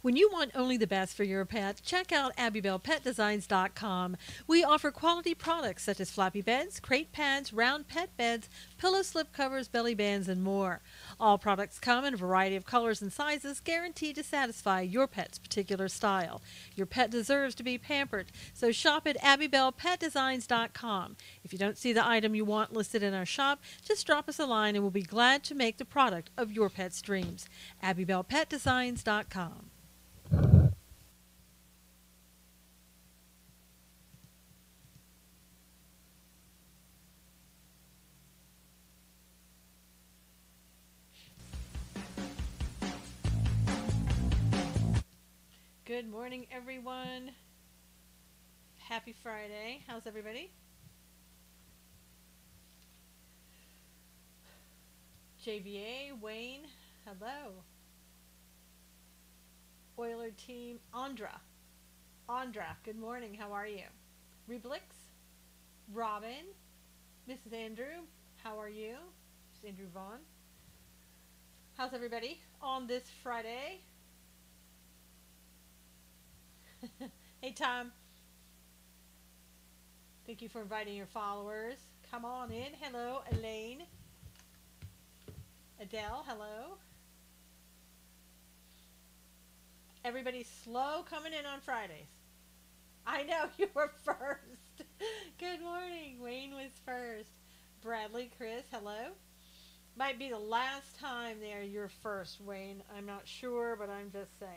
When you want only the best for your pet, check out AbbybellPetDesigns.com. We offer quality products such as floppy beds, crate pads, round pet beds, pillow slip covers, belly bands, and more. All products come in a variety of colors and sizes, guaranteed to satisfy your pet's particular style. Your pet deserves to be pampered, so shop at AbbybellPetDesigns.com. If you don't see the item you want listed in our shop, just drop us a line and we'll be glad to make the product of your pet's dreams. AbbybellPetDesigns.com. Good morning, everyone. Happy Friday. How's everybody? JVA, Wayne, hello. Oiler team, Andra. Andra, good morning. How are you? Reblix, Robin, Mrs. Andrew, how are you? Mrs. Andrew Vaughn. How's everybody on this Friday? Hey, Tom. Thank you for inviting your followers. Come on in. Hello, Elaine. Adele, hello. Everybody's slow coming in on Fridays. I know you were first. Good morning. Wayne was first. Bradley, Chris, hello. Might be the last time there you're first, Wayne. I'm not sure, but I'm just saying.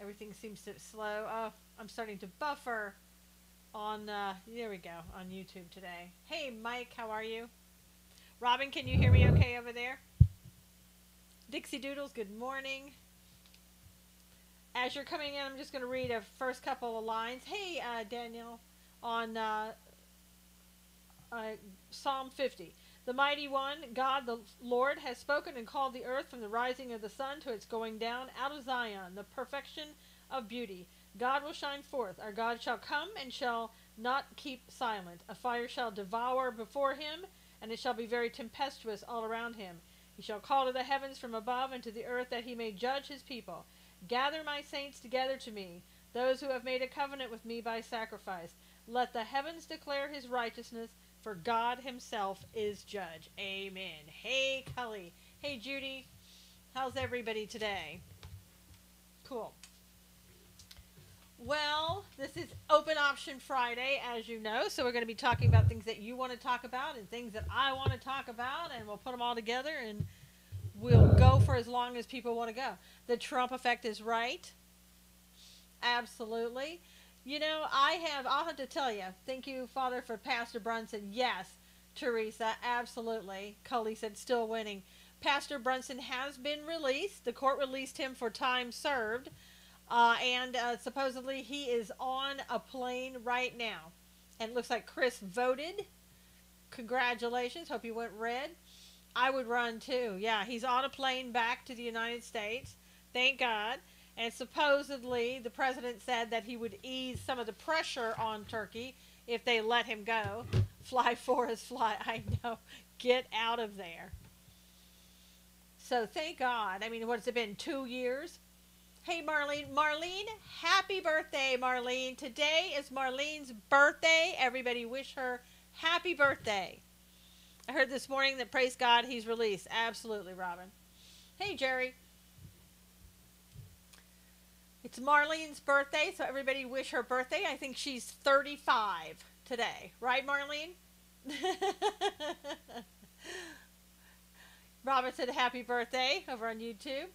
Everything seems to slow. Oh, I'm starting to buffer on, there we go, on YouTube today. Hey, Mike, how are you? Robin, can you hear me okay over there? Dixie Doodles, good morning. As you're coming in, I'm just going to read a first couple of lines. Hey, Daniel, on Psalm 50. The mighty one, God the Lord, has spoken and called the earth from the rising of the sun to its going down out of Zion, the perfection of beauty. God will shine forth. Our God shall come and shall not keep silent. A fire shall devour before him, and it shall be very tempestuous all around him. He shall call to the heavens from above and to the earth that he may judge his people. Gather my saints together to me, those who have made a covenant with me by sacrifice. Let the heavens declare his righteousness, for God himself is judge. Amen. Hey, Cully. Hey, Judy. How's everybody today? Cool. Well, this is Open Option Friday, as you know, so we're going to be talking about things that you want to talk about and things that I want to talk about, and we'll put them all together, and we'll go for as long as people want to go. The Trump effect is right. Absolutely. You know, I'll have to tell you, thank you, Father, for Pastor Brunson. Yes, Teresa, absolutely. Cully said, still winning. Pastor Brunson has been released. The court released him for time served. And supposedly he is on a plane right now. And it looks like Chris voted. Congratulations. Hope you went red. I would run too. Yeah, he's on a plane back to the United States. Thank God. And supposedly the president said that he would ease some of the pressure on Turkey if they let him go. Fly, Forrest, fly. I know. Get out of there. So thank God. I mean, what's it been, 2 years? Hey, Marlene. Marlene, happy birthday, Marlene. Today is Marlene's birthday. Everybody wish her happy birthday. I heard this morning that, praise God, he's released. Absolutely, Robin. Hey, Jerry. It's Marlene's birthday, so everybody wish her birthday. I think she's 35 today. Right, Marlene? Robert said happy birthday over on YouTube.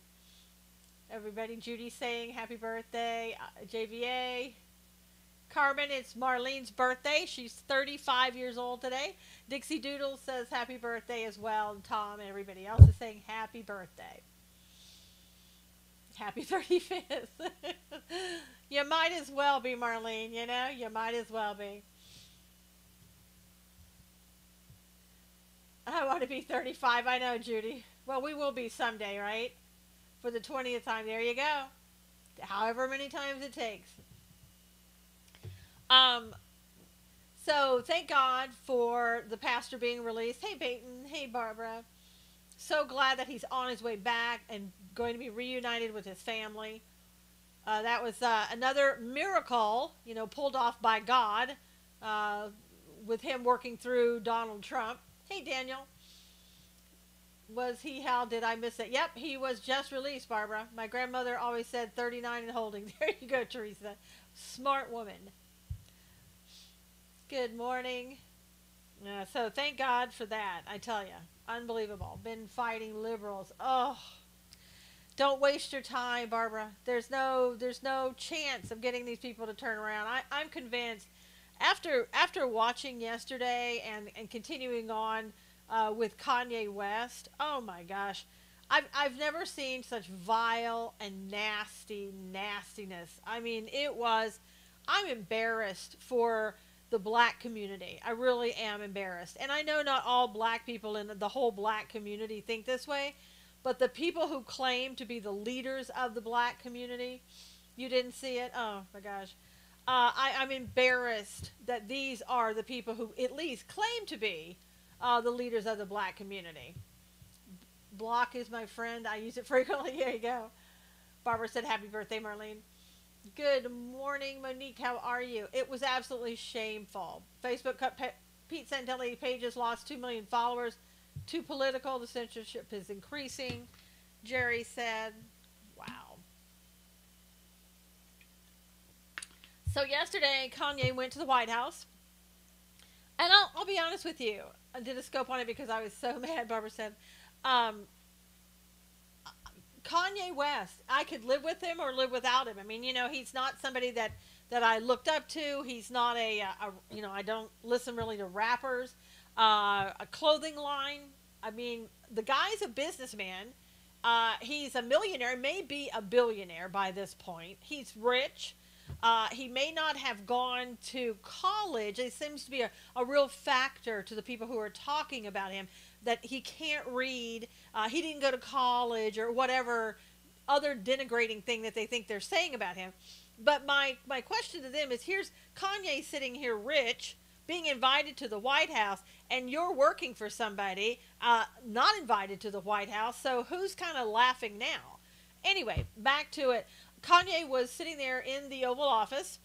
Everybody, Judy saying happy birthday. JVA. Carmen, it's Marlene's birthday. She's 35 years old today. Dixie Doodle says happy birthday as well. And Tom and everybody else is saying happy birthday. Happy 35th. You might as well be, Marlene, you know? You might as well be. I want to be 35. I know, Judy. Well, we will be someday, right? For the 20th time. There you go. However many times it takes. So, thank God for the pastor being released. Hey, Peyton. Hey, Barbara. So glad that he's on his way back and going to be reunited with his family. That was another miracle, pulled off by God, uh, with him working through Donald Trump. Hey, Daniel. Was he, how did I miss it? Yep, he was just released, Barbara. My grandmother always said 39 and holding. There you go, Teresa. Smart woman. Good morning. So thank God for that, I tell you. Unbelievable. Been fighting liberals. Oh, don't waste your time, Barbara. There's no chance of getting these people to turn around. I'm convinced after watching yesterday and continuing on with Kanye West. Oh my gosh, I've never seen such vile and nastiness. I mean, it was. I'm embarrassed for the black community. I really am embarrassed, and I know not all black people in the whole black community think this way, but the people who claim to be the leaders of the black community, you didn't see it. Oh my gosh. I'm embarrassed that these are the people who at least claim to be the leaders of the black community. Block is my friend. I use it frequently. Here you go. Barbara said, happy birthday, Marlene. Good morning, Monique. How are you? It was absolutely shameful. Facebook cut Pete Santelli pages lost 2 million followers. Too political. The censorship is increasing. Jerry said, wow. So yesterday, Kanye went to the White House. And I'll be honest with you. I did a scope on it because I was so mad, Barbara said. Kanye West, I could live with him or live without him. I mean, he's not somebody that I looked up to. He's not I don't listen really to rappers. A clothing line. I mean, the guy's a businessman. He's a millionaire, maybe a billionaire by this point. He's rich. He may not have gone to college. It seems to be a real factor to the people who are talking about him, that he can't read, he didn't go to college, or whatever other denigrating thing that they think they're saying about him. But my question to them is, here's Kanye sitting here rich, being invited to the White House, and you're working for somebody not invited to the White House, so who's kind of laughing now? Anyway, back to it. Kanye was sitting there in the Oval Office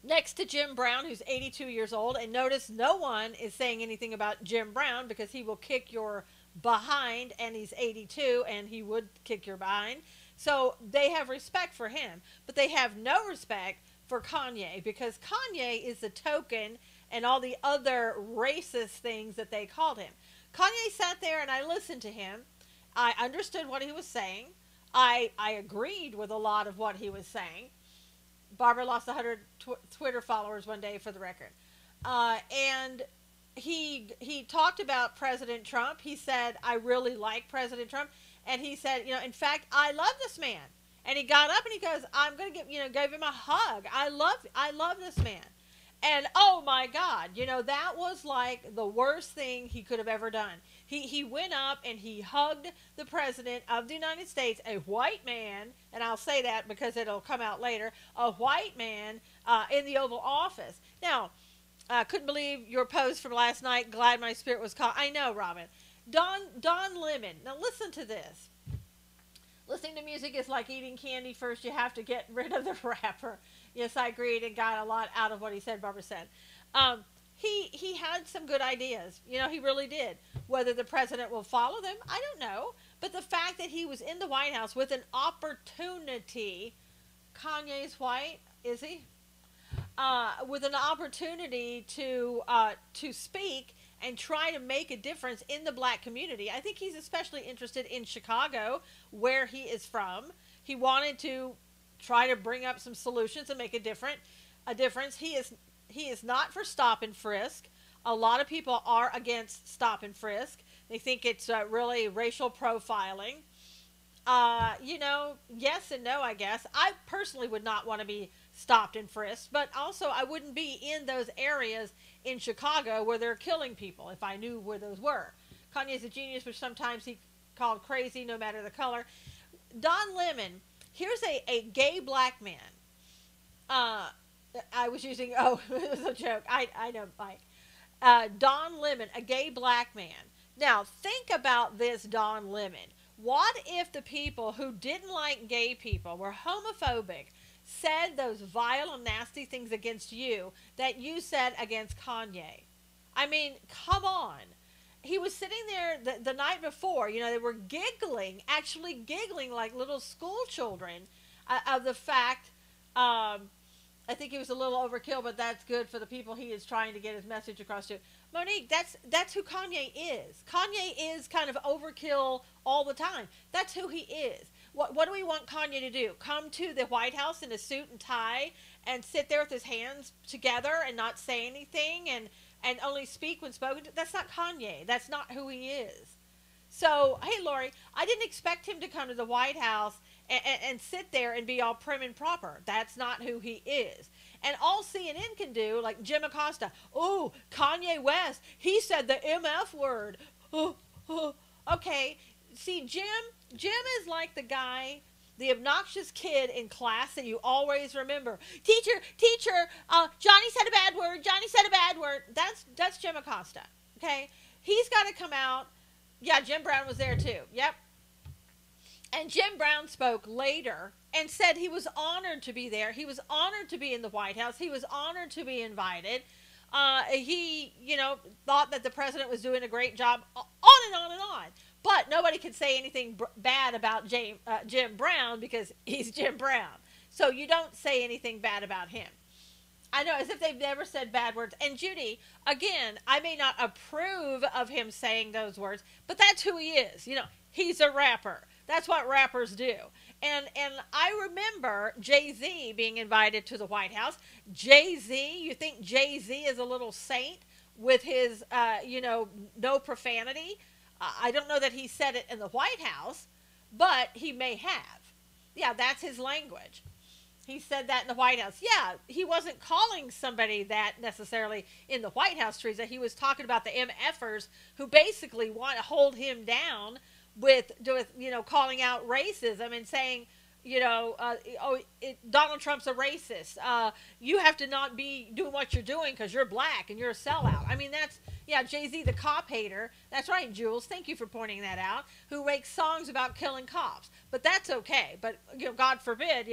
next to Jim Brown, who's 82 years old. And notice no one is saying anything about Jim Brown because he will kick your behind, and he's 82 and he would kick your behind. So they have respect for him, but they have no respect for Kanye because Kanye is the token and all the other racist things that they called him. Kanye sat there and I listened to him. I understood what he was saying. I agreed with a lot of what he was saying. Barbara lost 100 Twitter followers one day, for the record. And he talked about President Trump. He said, I really like President Trump. And he said, in fact, I love this man. And he got up and he goes, I'm going to gave him a hug. I love this man. And oh my God, that was like the worst thing he could have ever done. He went up and he hugged the president of the United States, a white man, and I'll say that because it'll come out later, a white man in the Oval Office. Now, I couldn't believe your post from last night, glad my spirit was caught. I know, Robin. Don Lemon. Now listen to this. Listening to music is like eating candy. First, you have to get rid of the wrapper. Yes, I agreed and got a lot out of what he said, Barbara said. He had some good ideas. He really did. Whether the president will follow them, I don't know. But the fact that he was in the White House with an opportunity, Kanye's white, is he? With an opportunity to speak and try to make a difference in the black community. I think he's especially interested in Chicago, where he is from. He wanted to try to bring up some solutions and make a difference. He is not for stop and frisk. A lot of people are against stop and frisk. They think it's really racial profiling. Yes and no, I guess. I personally would not want to be stopped and frisked, but also I wouldn't be in those areas in Chicago where they're killing people if I knew where those were. Kanye's a genius, which sometimes he called crazy, no matter the color. Don Lemon, here's a gay black man. I was using, it was a joke. I know, Mike. Don Lemon, a gay black man, Now, think about this, Don Lemon. What if the people who didn't like gay people, were homophobic, said those vile and nasty things against you that you said against Kanye? I mean, come on. He was sitting there the night before, they were giggling, actually giggling like little school children of the fact, I think he was a little overkill, but that's good for the people he is trying to get his message across to. Monique, that's who Kanye is. Kanye is kind of overkill all the time. That's who he is. What do we want Kanye to do? Come to the White House in a suit and tie and sit there with his hands together and not say anything and only speak when spoken to? That's not Kanye. That's not who he is. So, hey, Lori, I didn't expect him to come to the White House and sit there and be all prim and proper. That's not who he is. And all CNN can do, like Jim Acosta, oh, Kanye West, he said the MF word. Okay, see, Jim is like the guy, the obnoxious kid in class that you always remember. Teacher, Johnny said a bad word, Johnny said a bad word. That's Jim Acosta, okay? He's got to come out. Yeah, Jim Brown was there too. Yep. And Jim Brown spoke later and said he was honored to be there. He was honored to be in the White House. He was honored to be invited. He, thought that the president was doing a great job, on and on and on. But nobody could say anything bad about Jim Brown because he's Jim Brown. So you don't say anything bad about him. I know, as if they've never said bad words. And Judy, again, I may not approve of him saying those words, but that's who he is. He's a rapper. That's what rappers do. And I remember Jay-Z being invited to the White House. Jay-Z, you think Jay-Z is a little saint with his, no profanity? I don't know that he said it in the White House, but he may have. Yeah, that's his language. He said that in the White House. Yeah, he wasn't calling somebody that necessarily in the White House, Teresa. He was talking about the MFers who basically want to hold him down with calling out racism and saying, Donald Trump's a racist. You have to not be doing what you're doing because you're black and you're a sellout. I mean, Jay-Z, the cop hater. That's right, Jules. Thank you for pointing that out. Who makes songs about killing cops. But that's okay. But, God forbid,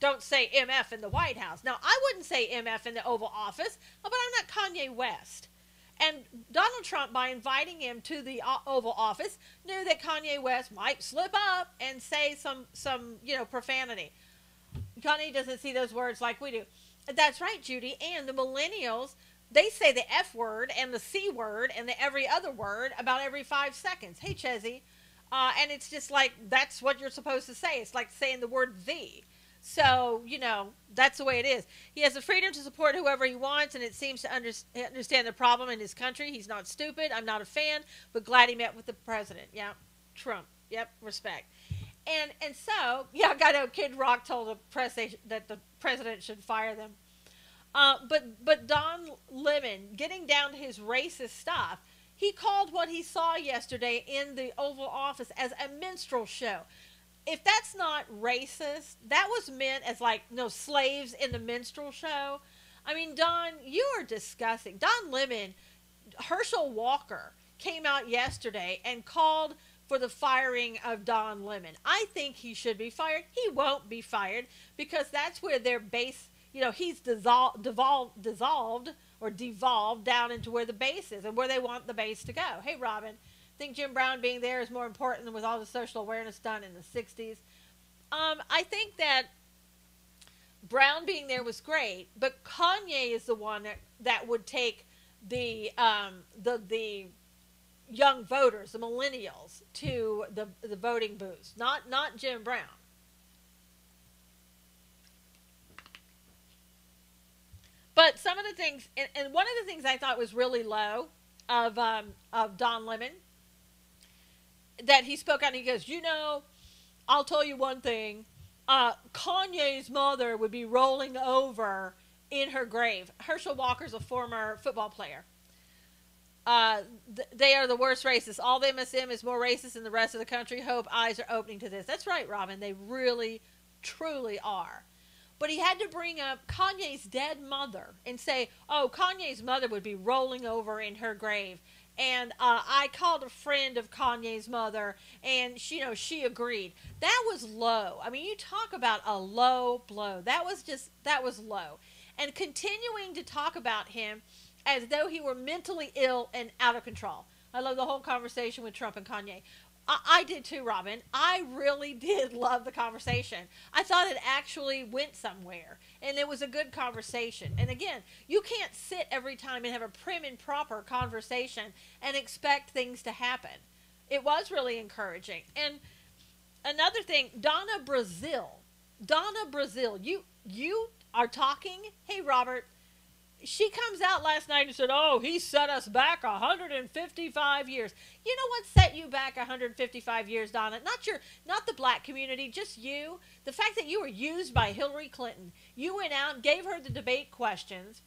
don't say MF in the White House. Now, I wouldn't say MF in the Oval Office, but I'm not Kanye West. And Donald Trump, by inviting him to the Oval Office, knew that Kanye West might slip up and say some profanity. Kanye doesn't see those words like we do. That's right, Judy. And the millennials, they say the F word and the C word and the every other word about every 5 seconds. Hey, Chezzy. And it's just like, that's what you're supposed to say. It's like saying the word the. So, that's the way it is. He has the freedom to support whoever he wants, and it seems to understand the problem in his country. He's not stupid. I'm not a fan, but glad he met with the president. Yeah, Trump. Yep, respect. And so, yeah, I know Kid Rock told the press that the president should fire them. But Don Lemon, getting down to his racist stuff, he called what he saw yesterday in the Oval Office as a minstrel show. If that's not racist, that was meant as slaves in the minstrel show. I mean, Don, you are disgusting. Don Lemon, Herschel Walker came out yesterday and called for the firing of Don Lemon. I think he should be fired. He won't be fired because that's where their base, he's devolved down into where the base is and where they want the base to go. Hey, Robin. I think Jim Brown being there is more important than with all the social awareness done in the 60s. I think that Brown being there was great, but Kanye is the one that would take the young voters, the millennials, to the voting booths, not Jim Brown. But some of the things, and one of the things I thought was really low of Don Lemon, that he spoke out and he goes, I'll tell you one thing. Kanye's mother would be rolling over in her grave. Herschel Walker's a former football player. They are the worst racists. All the MSM is more racist than the rest of the country. Hope eyes are opening to this. That's right, Robin. They really, truly are. But he had to bring up Kanye's dead mother and say, Kanye's mother would be rolling over in her grave. And I called a friend of Kanye's mother, and she agreed. That was low. I mean, you talk about a low blow. That was low. And continuing to talk about him as though he were mentally ill and out of control. I love the whole conversation with Trump and Kanye. I did too, Robin. I really did love the conversation. I thought it actually went somewhere, and it was a good conversation. And again, you can't sit every time and have a prim and proper conversation and expect things to happen. It was really encouraging. And another thing, Donna Brazil, you are talking. Hey, Robert. She comes out last night and said, "Oh, he set us back 155 years." You know what set you back 155 years, Donna? Not the black community, just you. The fact that you were used by Hillary Clinton. You went out and gave her the debate questions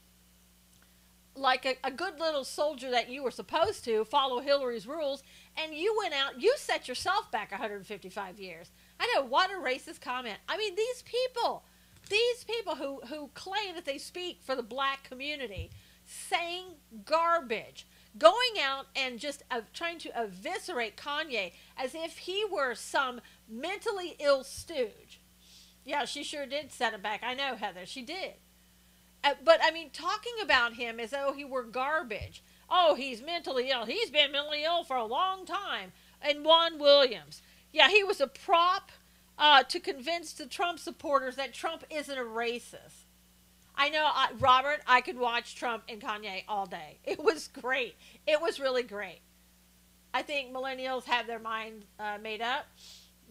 like a good little soldier that you were supposed to follow Hillary's rules, and you went out, you set yourself back 155 years. I know, what a racist comment. I mean, these people who claim that they speak for the black community, saying garbage, going out and just trying to eviscerate Kanye as if he were some mentally ill stooge. Yeah, she sure did set him back. I know, Heather, she did. But, I mean, talking about him as though he were garbage. Oh, he's mentally ill. He's been mentally ill for a long time. And Juan Williams. Yeah, he was a prop to convince the Trump supporters that Trump isn't a racist. I know, Robert, I could watch Trump and Kanye all day. It was great. It was really great. I think millennials have their mind made up.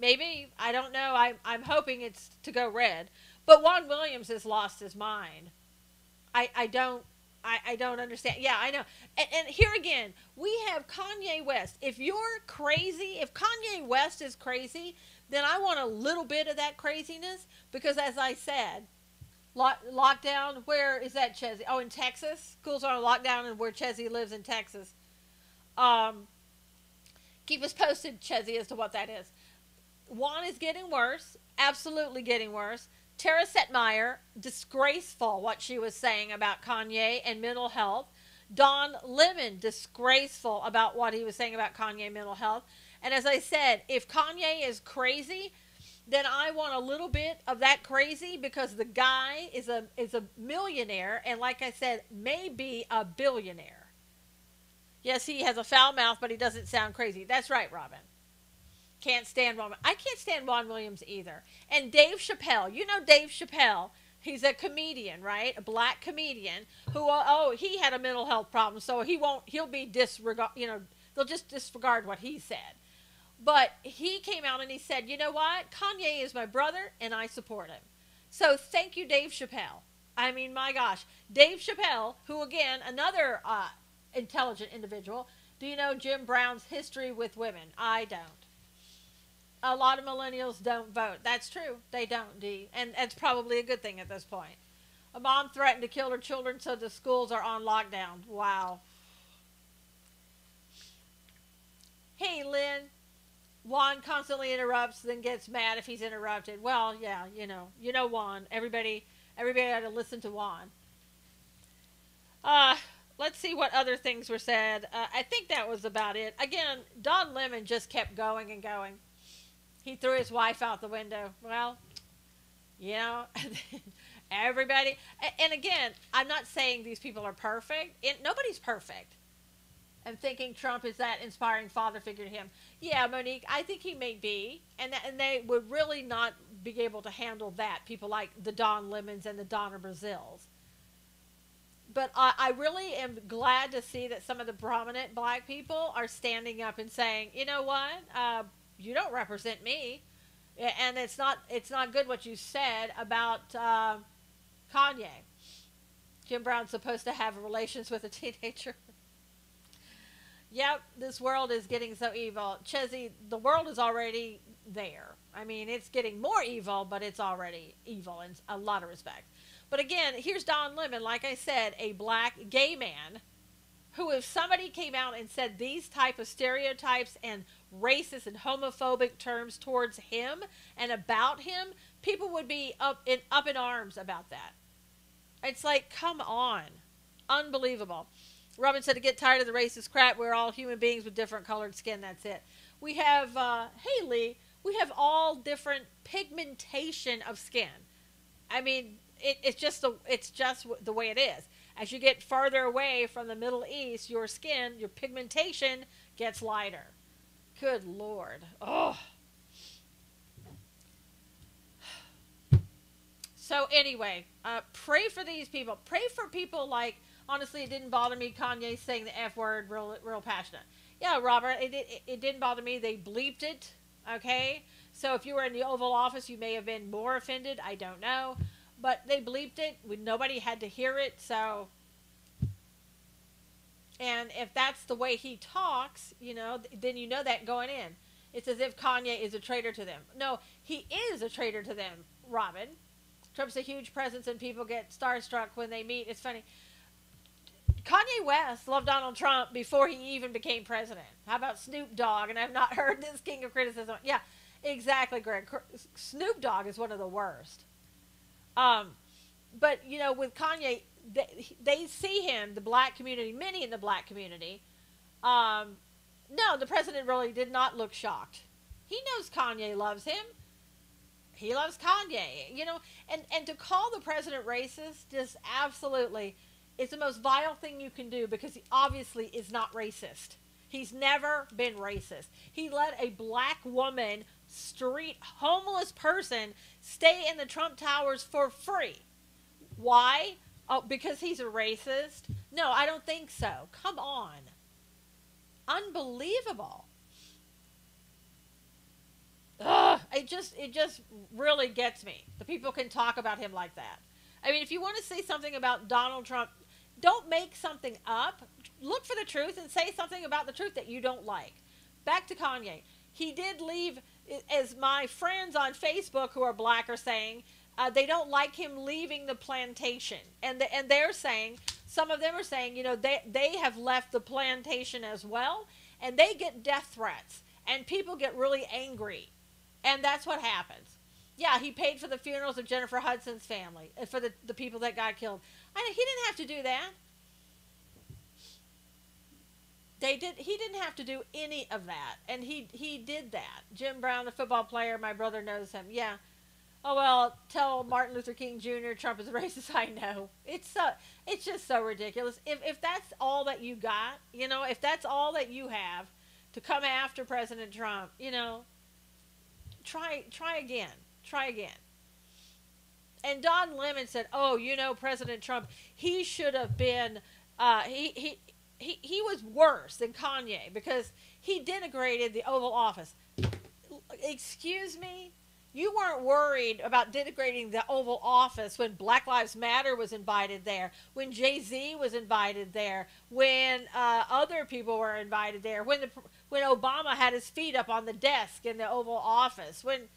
Maybe. I don't know. I'm hoping it's to go red. But Juan Williams has lost his mind. I don't understand. Yeah, I know. And here again, we have Kanye West. If you're crazy, if Kanye West is crazy, then I want a little bit of that craziness, because as I said, lockdown, where is that, Chezzy? Oh, in Texas? Schools are on lockdown, and where Chezzy lives in Texas. Keep us posted, Chezzy, as to what that is. Juan is getting worse, absolutely getting worse. Tara Setmeyer, disgraceful what she was saying about Kanye and mental health. Don Lemon, disgraceful about what he was saying about Kanye and mental health. And as I said, if Kanye is crazy, then I want a little bit of that crazy, because the guy is a millionaire, and like I said, maybe a billionaire. Yes, he has a foul mouth, but he doesn't sound crazy. That's right, Robin. Can't stand Juan. I can't stand Juan Williams either. And Dave Chappelle. You know Dave Chappelle. He's a comedian, right? A black comedian who, he had a mental health problem, so he'll be disregard, they'll just disregard what he said. But he came out and he said, you know what? Kanye is my brother, and I support him. So thank you, Dave Chappelle. I mean, my gosh. Dave Chappelle, who, again, another intelligent individual. Do you know Jim Brown's history with women? I don't. A lot of millennials don't vote. That's true. They don't, Dee. And that's probably a good thing at this point. A mom threatened to kill her children, so the schools are on lockdown. Wow. Hey, Lynn. Juan constantly interrupts, then gets mad if he's interrupted. Well, yeah, you know Juan. Everybody had to listen to Juan. Let's see what other things were said. I think that was about it. Again, Don Lemon just kept going and going. He threw his wife out the window. Well, everybody. And again, I'm not saying these people are perfect. Nobody's perfect. I'm thinking Trump is that inspiring father figure to him. Yeah, Monique, I think he may be. And they would really not be able to handle that. People like the Don Lemons and the Donna Brazils. But I really am glad to see that some of the prominent black people are standing up and saying, you know what? You don't represent me. And it's not good what you said about Kanye. Jim Brown's supposed to have relations with a teenager. Yep, this world is getting so evil. Chezzy, the world is already there. I mean, it's getting more evil, but it's already evil in a lot of respects. But again, here's Don Lemon, like I said, a black gay man who, if somebody came out and said these type of stereotypes and racist and homophobic terms towards him and about him, people would be up in arms about that. It's like, come on. Unbelievable. Robin said to get tired of the racist crap. We're all human beings with different colored skin. That's it. We have, Haley, we have all different pigmentation of skin. I mean, it's just the way it is. As you get farther away from the Middle East, your skin, your pigmentation gets lighter. Good Lord. Oh. So anyway, pray for these people. Pray for people like, honestly, it didn't bother me, Kanye saying the F word real passionate. Yeah, Robert, it didn't bother me. They bleeped it, okay? So if you were in the Oval Office, you may have been more offended. I don't know. But they bleeped it. Nobody had to hear it, so... And if that's the way he talks, you know, then you know that going in. It's as if Kanye is a traitor to them. No, he is a traitor to them, Robin. Trump's a huge presence and people get starstruck when they meet. It's funny. Kanye West loved Donald Trump before he even became president. How about Snoop Dogg? And I've not heard this king of criticism. Yeah, exactly, Greg. Snoop Dogg is one of the worst. But, you know, with Kanye, they see him, the black community, many in the black community. No, the president really did not look shocked. He knows Kanye loves him. He loves Kanye, you know, and to call the president racist, just absolutely, it's the most vile thing you can do because he obviously is not racist. He's never been racist. He let a black woman, street, homeless person, stay in the Trump Towers for free. Why? Oh, because he's a racist? No, I don't think so. Come on. Unbelievable. Ugh, it just really gets me. The people can talk about him like that. I mean, if you want to say something about Donald Trump, don't make something up. Look for the truth and say something about the truth that you don't like. Back to Kanye. He did leave, as my friends on Facebook who are black are saying, they don't like him leaving the plantation. And they're saying, some of them are saying, you know, they have left the plantation as well. And they get death threats. And people get really angry. And that's what happens. Yeah, he paid for the funerals of Jennifer Hudson's family, for the people that got killed. I know he didn't have to do that. He didn't have to do any of that. And he did that. Jim Brown, the football player, my brother knows him. Yeah. Oh, well, tell Martin Luther King Jr. Trump is a racist. I know. It's just so ridiculous. If that's all that you got, you know, if that's all that you have to come after President Trump, you know, try again. Try again. And Don Lemon said, oh, you know, President Trump, he should have been, he was worse than Kanye because he denigrated the Oval Office. Excuse me? You weren't worried about denigrating the Oval Office when Black Lives Matter was invited there, when Jay-Z was invited there, when other people were invited there, when Obama had his feet up on the desk in the Oval Office, when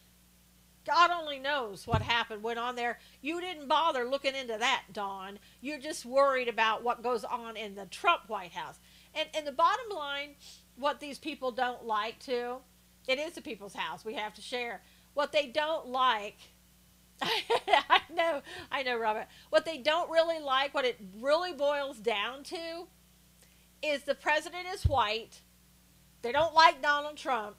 God only knows what happened, went on there. You didn't bother looking into that, Dawn. You're just worried about what goes on in the Trump White House. And the bottom line, what these people don't like too, it is the people's house. We have to share. What they don't like, I know, Robert. What they don't really like, what it really boils down to, is the president is white. They don't like Donald Trump.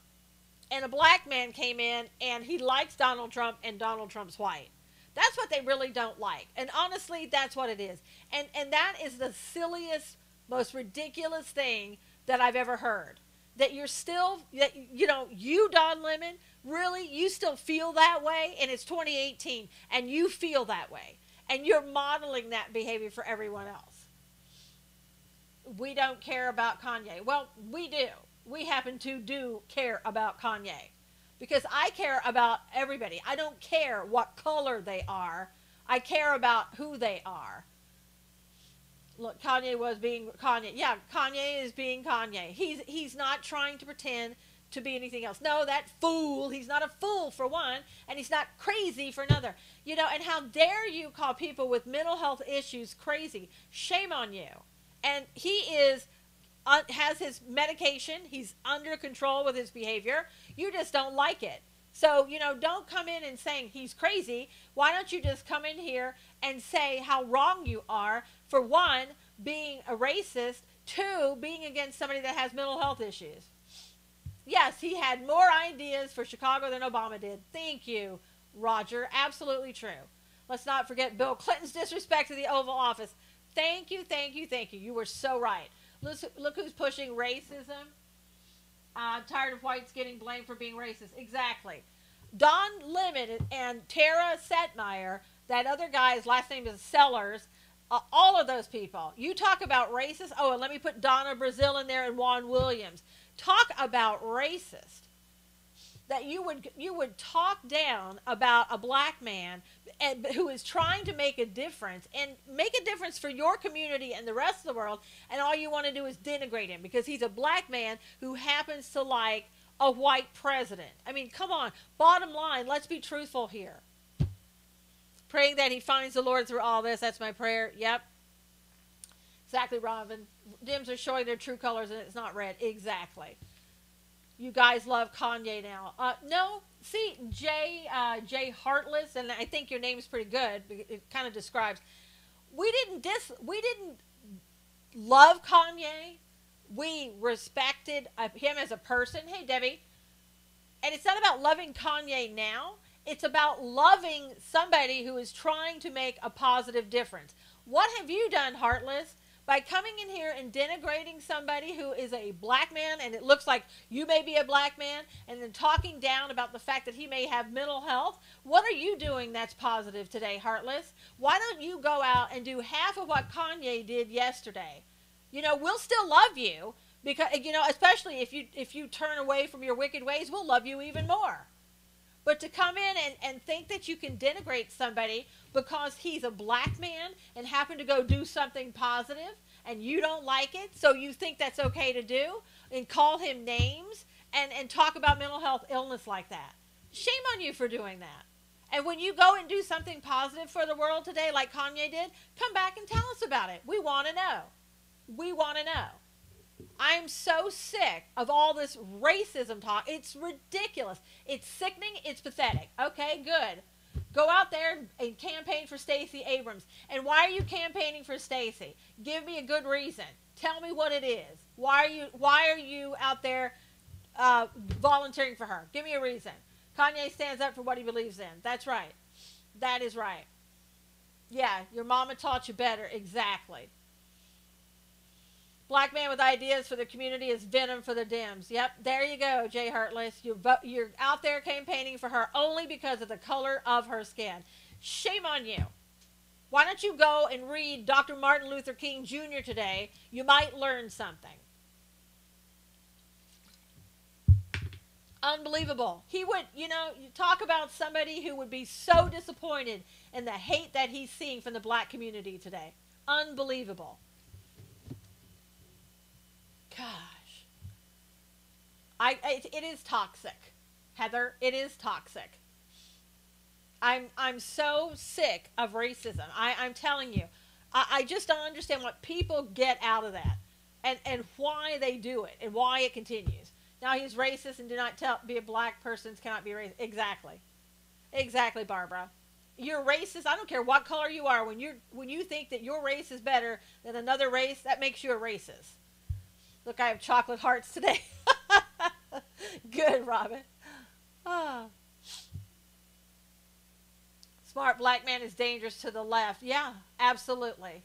And a black man came in and he likes Donald Trump and Donald Trump's white. That's what they really don't like. And honestly, that's what it is. And that is the silliest, most ridiculous thing that I've ever heard. That you're still, you know, you, Don Lemon, really, you still feel that way, and it's 2018, and you feel that way. And you're modeling that behavior for everyone else. We don't care about Kanye. Well, we do. We happen to do care about Kanye. Because I care about everybody. I don't care what color they are. I care about who they are. Look, Kanye was being Kanye. Yeah, Kanye is being Kanye. He's not trying to pretend to be anything else. No, that fool. He's not a fool for one, and he's not crazy for another. You know, and how dare you call people with mental health issues crazy? Shame on you. And he has his medication. He's under control with his behavior. You just don't like it. So, you know, don't come in and saying he's crazy. Why don't you just come in here and say how wrong you are for one, being a racist, Two, being against somebody that has mental health issues. Yes, he had more ideas for Chicago than Obama did. Thank you, Roger. Absolutely true. Let's not forget Bill Clinton's disrespect to the Oval Office. Thank you, thank you, thank you. You were so right. Look who's pushing racism. Tired of whites getting blamed for being racist. Exactly. Don Lemon and Tara Setmeyer, that other guy's last name is Sellers, all of those people. You talk about racist. Oh, and let me put Donna Brazil in there and Juan Williams. Talk about racist. That you would talk down about a black man who is trying to make a difference and make a difference for your community and the rest of the world, and all you want to do is denigrate him because he's a black man who happens to like a white president. I mean, come on. Bottom line, let's be truthful here. Praying that he finds the Lord through all this. That's my prayer. Yep. Exactly, Robin. Dims are showing their true colors and it's not red. Exactly. You guys love Kanye now. No. See, Jay Heartless, and I think your name's pretty good. It kind of describes. We didn't love Kanye. We respected him as a person. Hey, Debbie. And it's not about loving Kanye now. It's about loving somebody who is trying to make a positive difference. What have you done, Heartless? By coming in here and denigrating somebody who is a black man, and it looks like you may be a black man, and then talking down about the fact that he may have mental health, what are you doing that's positive today, Heartless? Why don't you go out and do half of what Kanye did yesterday? You know, we'll still love you, because, you know, especially if you turn away from your wicked ways, we'll love you even more. But to come in and think that you can denigrate somebody because he's a black man and happen to go do something positive and you don't like it, so you think that's okay to do, and call him names and talk about mental health illness like that. Shame on you for doing that. And when you go and do something positive for the world today like Kanye did, come back and tell us about it. We want to know. We want to know. I'm so sick of all this racism talk. It's ridiculous. It's sickening. It's pathetic. Okay, good. Go out there and campaign for Stacey Abrams. And why are you campaigning for Stacey? Give me a good reason. Tell me what it is. Why are you out there volunteering for her? Give me a reason. Kanye stands up for what he believes in. That's right. That is right. Yeah, your mama taught you better. Exactly. Black man with ideas for the community is venom for the Dems. Yep, there you go, Jay Heartless. You're out there campaigning for her only because of the color of her skin. Shame on you. Why don't you go and read Dr. Martin Luther King Jr. today? You might learn something. Unbelievable. He would, you talk about somebody who would be so disappointed in the hate that he's seeing from the black community today. Unbelievable. Gosh. It is toxic, Heather. It is toxic. I'm so sick of racism. I'm telling you. I just don't understand what people get out of that and why they do it and why it continues. Now he's racist and do not be a black person cannot be racist. Exactly. Exactly, Barbara. You're racist. I don't care what color you are. When you think that your race is better than another race, that makes you a racist. Look, I have chocolate hearts today. Good, Robin. Oh. Smart black man is dangerous to the left. Yeah, absolutely.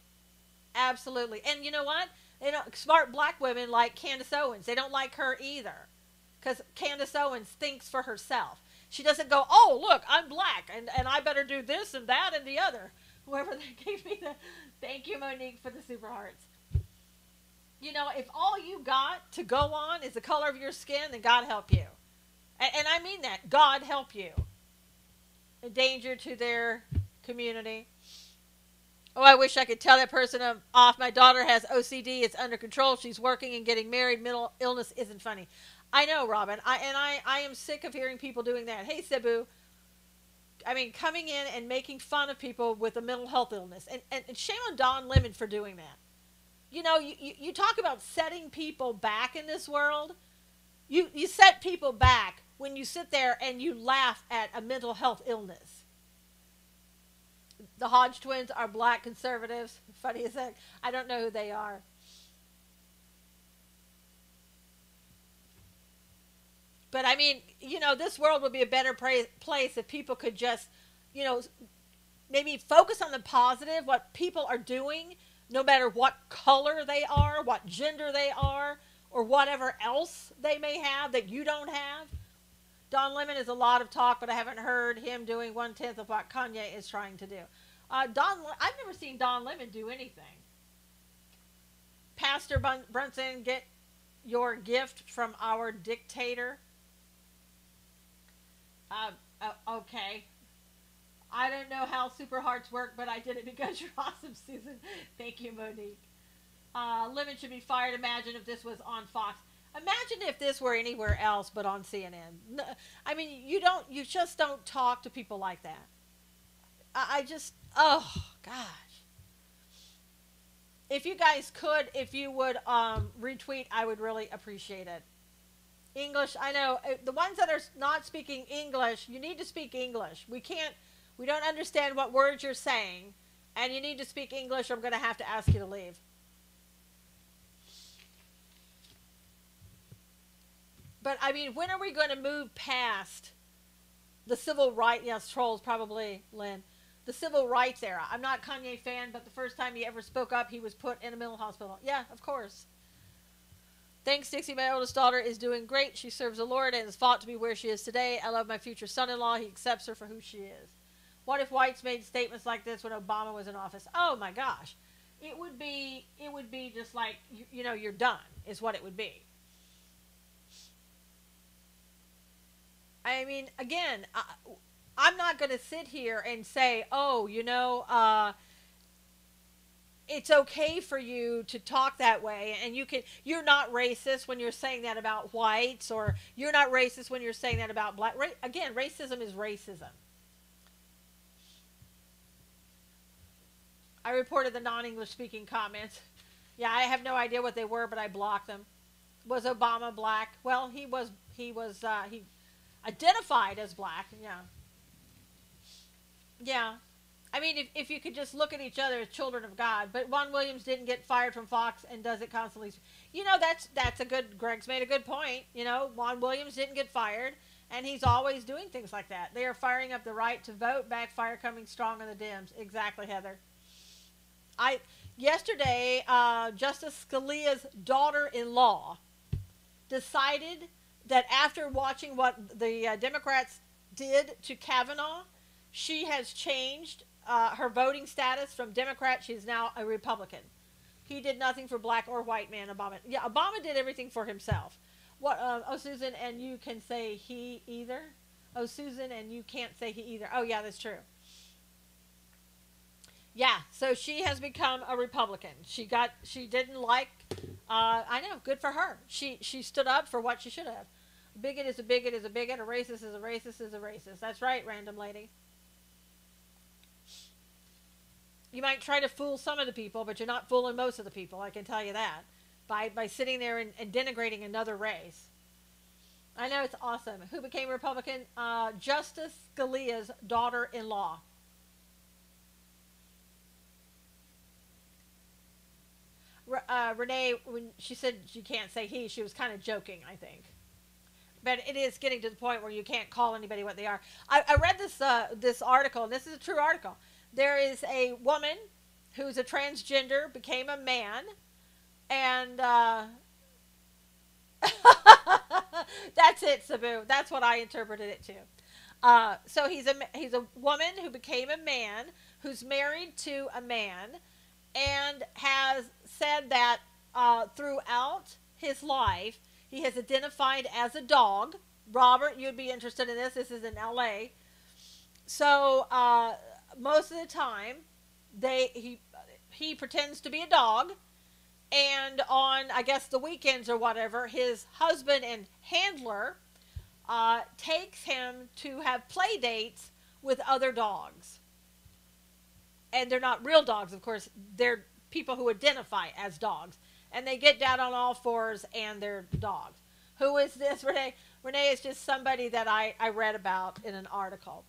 Absolutely. And you know what? Smart black women like Candace Owens. They don't like her either. Because Candace Owens thinks for herself. She doesn't go, oh, look, I'm black, and I better do this and that and the other. Whoever that gave me the... Thank you, Monique, for the super hearts. If all you got to go on is the color of your skin, then God help you. And I mean that. God help you. A danger to their community. Oh, I wish I could tell that person off. My daughter has OCD. It's under control. She's working and getting married. Mental illness isn't funny. I know, Robin. I am sick of hearing people doing that. Hey, Cebu. I mean, coming in and making fun of people with a mental health illness. And shame on Don Lemon for doing that. You talk about setting people back in this world. You set people back when you sit there and you laugh at a mental health illness. The Hodge twins are black conservatives. Funny as heck. I don't know who they are. But I mean, this world would be a better place if people could just, you know, maybe focus on the positive, what people are doing, no matter what color they are, what gender they are, or whatever else they may have that you don't have. Don Lemon is a lot of talk, but I haven't heard him doing 1/10 of what Kanye is trying to do. I've never seen Don Lemon do anything. Pastor Brunson, get your gift from our dictator. Okay. I don't know how Super Hearts work, but I did it because you're awesome, Susan. Thank you, Monique. Lemon should be fired. Imagine if this was on Fox. Imagine if this were anywhere else but on CNN. No, I mean, you just don't talk to people like that. Oh, gosh. If you guys could, if you would retweet, I would really appreciate it. English, I know. The ones that are not speaking English, you need to speak English. We don't understand what words you're saying, and you need to speak English or I'm going to have to ask you to leave. But, I mean, when are we going to move past the civil rights? Yes, trolls, probably, Lynn. The civil rights era. I'm not a Kanye fan, but the first time he ever spoke up, he was put in a mental hospital. Yeah, of course. Thanks, Dixie. My oldest daughter is doing great. She serves the Lord and has fought to be where she is today. I love my future son-in-law. He accepts her for who she is. What if whites made statements like this when Obama was in office? Oh, my gosh. It would be just like, you're done, is what it would be. I mean, again, I'm not going to sit here and say, it's okay for you to talk that way, and you're not racist when you're saying that about whites, or you're not racist when you're saying that about black. Again, racism is racism. I reported the non-English speaking comments. Yeah, I have no idea what they were, but I blocked them. Was Obama black? Well, he identified as black. Yeah. I mean, if you could just look at each other as children of God. But Juan Williams didn't get fired from Fox and does it constantly. That's a good. Greg's made a good point. Juan Williams didn't get fired, and he's always doing things like that. They are firing up the right to vote. Backfire coming strong on the Dems. Exactly, Heather. Yesterday, Justice Scalia's daughter-in-law decided that after watching what the Democrats did to Kavanaugh, she has changed her voting status from Democrat. She's now a Republican. He did nothing for black or white man, Obama. Yeah, Obama did everything for himself. Susan, and you can say he either? Oh, Susan, and you can't say he either. Oh, yeah, that's true. Yeah, so she has become a Republican. She didn't like, I know, good for her. She stood up for what she should have. A bigot is a bigot is a bigot. A racist is a racist is a racist. That's right, random lady. You might try to fool some of the people, but you're not fooling most of the people, I can tell you that, by sitting there and denigrating another race. I know, it's awesome. Who became Republican? Justice Scalia's daughter-in-law. Renee, when she said she can't say he, she was kind of joking, I think. But it is getting to the point where you can't call anybody what they are. I read this article, and this is a true article. There is a woman who's a transgender, became a man, and that's it, Sabu. That's what I interpreted it to. So he's a woman who became a man, who's married to a man, and has said that throughout his life, he has identified as a dog. Robert, you'd be interested in this. This is in L.A. So most of the time, he pretends to be a dog. And on, I guess, the weekends or whatever, his husband and handler takes him to have play dates with other dogs. And they're not real dogs, of course. They're people who identify as dogs. And they get down on all fours and they're dogs. Who is this, Renee? Renee is just somebody that I read about in an article.